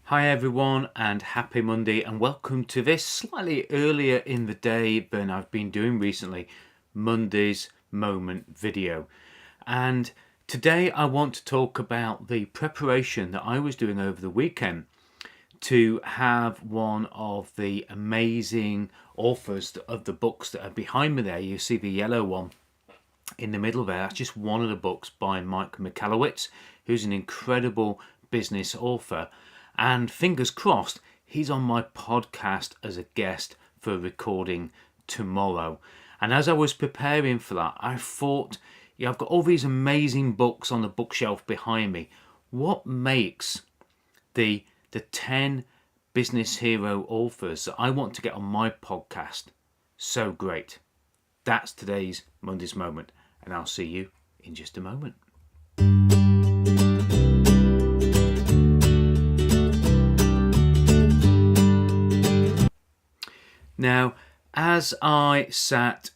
Hi everyone and happy Monday and welcome to this slightly earlier in the day than I've been doing recently, Monday's Moment video. And today I want to talk about the preparation that I was doing over the weekend to have one of the amazing authors of the books that are behind me there. You see the yellow one in the middle there. That's just one of the books by Mike Michalowicz, who's an incredible business author. And fingers crossed, he's on my podcast as a guest for recording tomorrow. And as I was preparing for that, I thought, I've got all these amazing books on the bookshelf behind me. What makes the 10 business hero authors that I want to get on my podcast so great? That's today's Monday's Moment, and I'll see you in just a moment. Now, as I sat,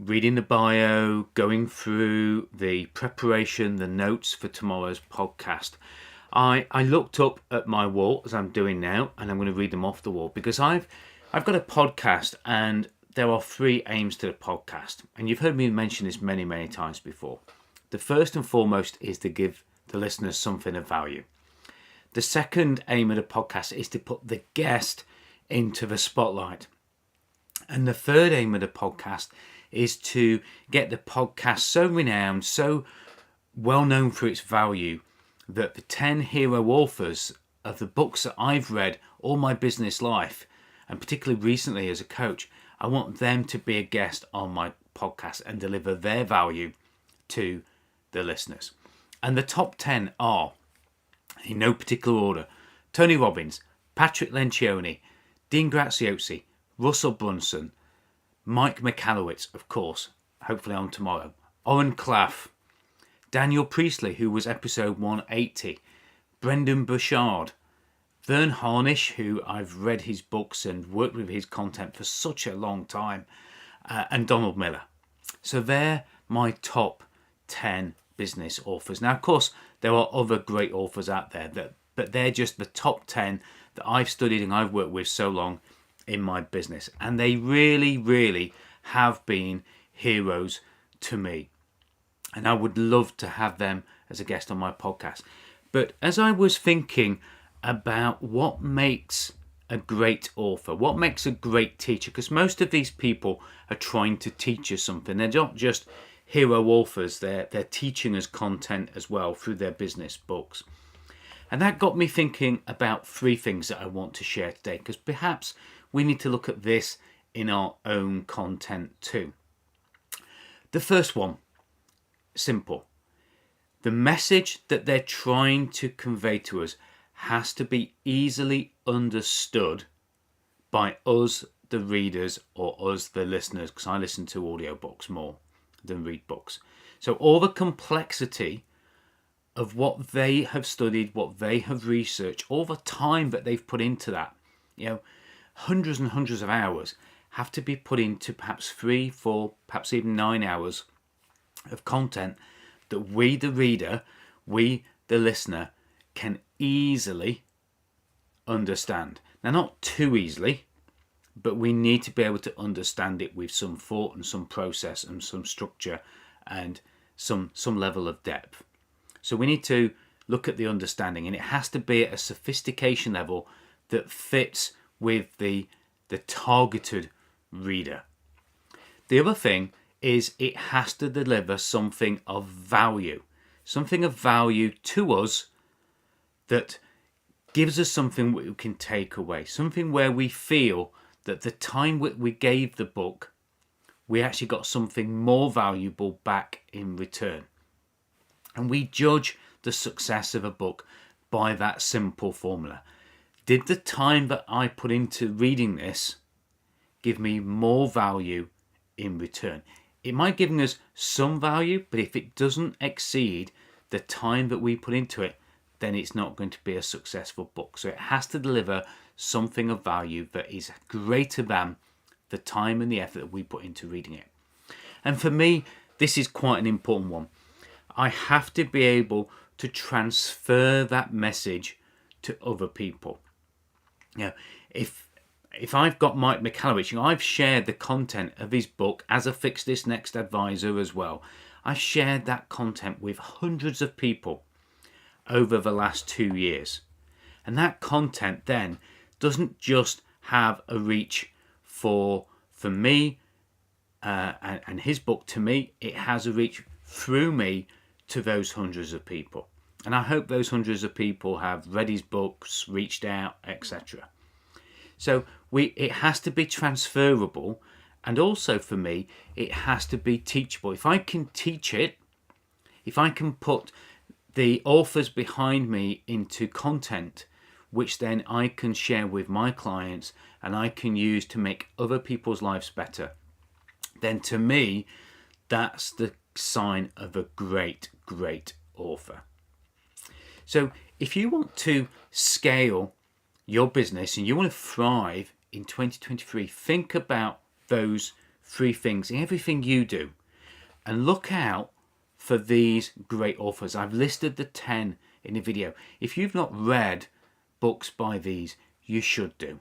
reading the bio, going through the preparation, the notes for tomorrow's podcast, I looked up at my wall, as I'm doing now, and I'm going to read them off the wall, because I've got a podcast, and there are 3 aims to the podcast. And you've heard me mention this many, many times before. The first and foremost is to give the listeners something of value. The second aim of the podcast is to put the guest into the spotlight. And the third aim of the podcast is to get the podcast so renowned, so well known for its value, that the 10 hero authors of the books that I've read all my business life, and particularly recently as a coach, I want them to be a guest on my podcast and deliver their value to the listeners. And the top 10 are, in no particular order, Tony Robbins, Patrick Lencioni, Dean Grazioci, Russell Brunson, Mike Michalowicz, of course, hopefully on tomorrow, Oren Klaff, Daniel Priestley, who was episode 180, Brendon Burchard, Verne Harnish, who I've read his books and worked with his content for such a long time, and Donald Miller. So they're my top 10 business authors. Now, of course, there are other great authors out there, but they're just the top 10 that I've studied and I've worked with so long in my business, and they really have been heroes to me, and I would love to have them as a guest on my podcast. But as I was thinking about what makes a great author, what makes a great teacher, because most of these people are trying to teach us something. They're not just hero authors, they're teaching us content as well through their business books. And that got me thinking about 3 things that I want to share today, because perhaps we need to look at this in our own content too. The first one, simple. The message that they're trying to convey to us has to be easily understood by us, the readers, or us, the listeners, because I listen to audiobooks more than read books. So all the complexity of what they have studied, what they have researched, all the time that they've put into that, hundreds and hundreds of hours have to be put into perhaps 3, 4, perhaps even 9 hours of content that we, the reader, we, the listener, can easily understand. Now, not too easily, but we need to be able to understand it with some thought and some process and some structure and some level of depth. So we need to look at the understanding, and it has to be at a sophistication level that fits with the targeted reader. The other thing is it has to deliver something of value to us that gives us something we can take away, something where we feel that the time we gave the book, we actually got something more valuable back in return. And we judge the success of a book by that simple formula. Did the time that I put into reading this give me more value in return? It might give us some value, but if it doesn't exceed the time that we put into it, then it's not going to be a successful book. So it has to deliver something of value that is greater than the time and the effort that we put into reading it. And for me, this is quite an important one. I have to be able to transfer that message to other people. If I've got Mike Michalowicz, I've shared the content of his book as a Fix This Next advisor as well. I shared that content with hundreds of people over the last 2 years. And that content then doesn't just have a reach for me and his book to me, it has a reach through me to those hundreds of people. And I hope those hundreds of people have read his books, reached out, etc. So it has to be transferable, and also for me, it has to be teachable. If I can teach it, if I can put the authors behind me into content, which then I can share with my clients and I can use to make other people's lives better, then to me, that's the sign of a great, great author. So if you want to scale your business and you want to thrive in 2023, think about those 3 things in everything you do and look out for these great authors. I've listed the 10 in the video. If you've not read books by these, you should do.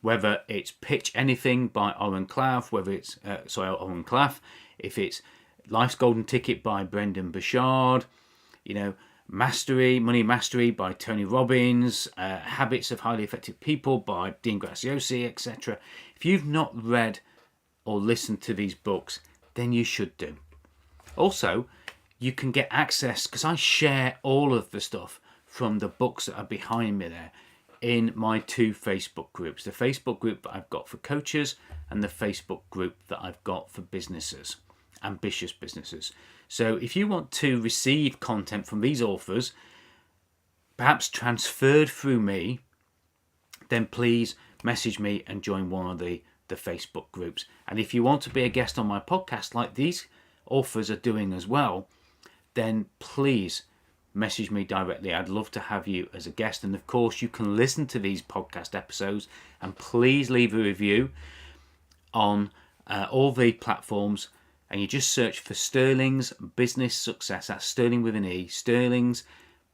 Whether it's Pitch Anything by Oren Klaff, whether it's Oren Klaff, if it's Life's Golden Ticket by Brendon Burchard, Money Mastery by Tony Robbins, Habits of Highly Effective People by Dean Grazioci, etc. If you've not read or listened to these books, then you should do. Also, you can get access, because I share all of the stuff from the books that are behind me there, in my 2 Facebook groups. The Facebook group that I've got for coaches and the Facebook group that I've got for businesses, ambitious businesses. So if you want to receive content from these authors, perhaps transferred through me, then please message me and join one of the Facebook groups. And if you want to be a guest on my podcast like these authors are doing as well, then please message me directly. I'd love to have you as a guest. And of course, you can listen to these podcast episodes, and please leave a review on all the platforms. And you just search for Sterling's Business Success. That's Sterling with an E. Sterling's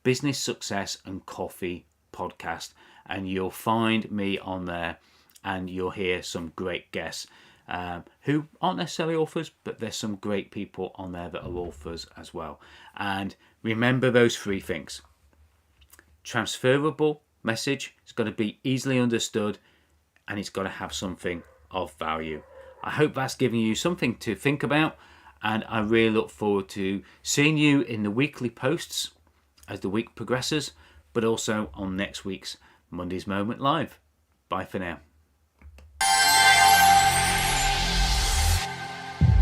Business Success and Coffee podcast. And you'll find me on there, and you'll hear some great guests who aren't necessarily authors, but there's some great people on there that are authors as well. And remember those 3 things. Transferable message. It's got to be easily understood, and it's got to have something of value. I hope that's giving you something to think about, and I really look forward to seeing you in the weekly posts as the week progresses, but also on next week's Monday's Moment Live. Bye for now.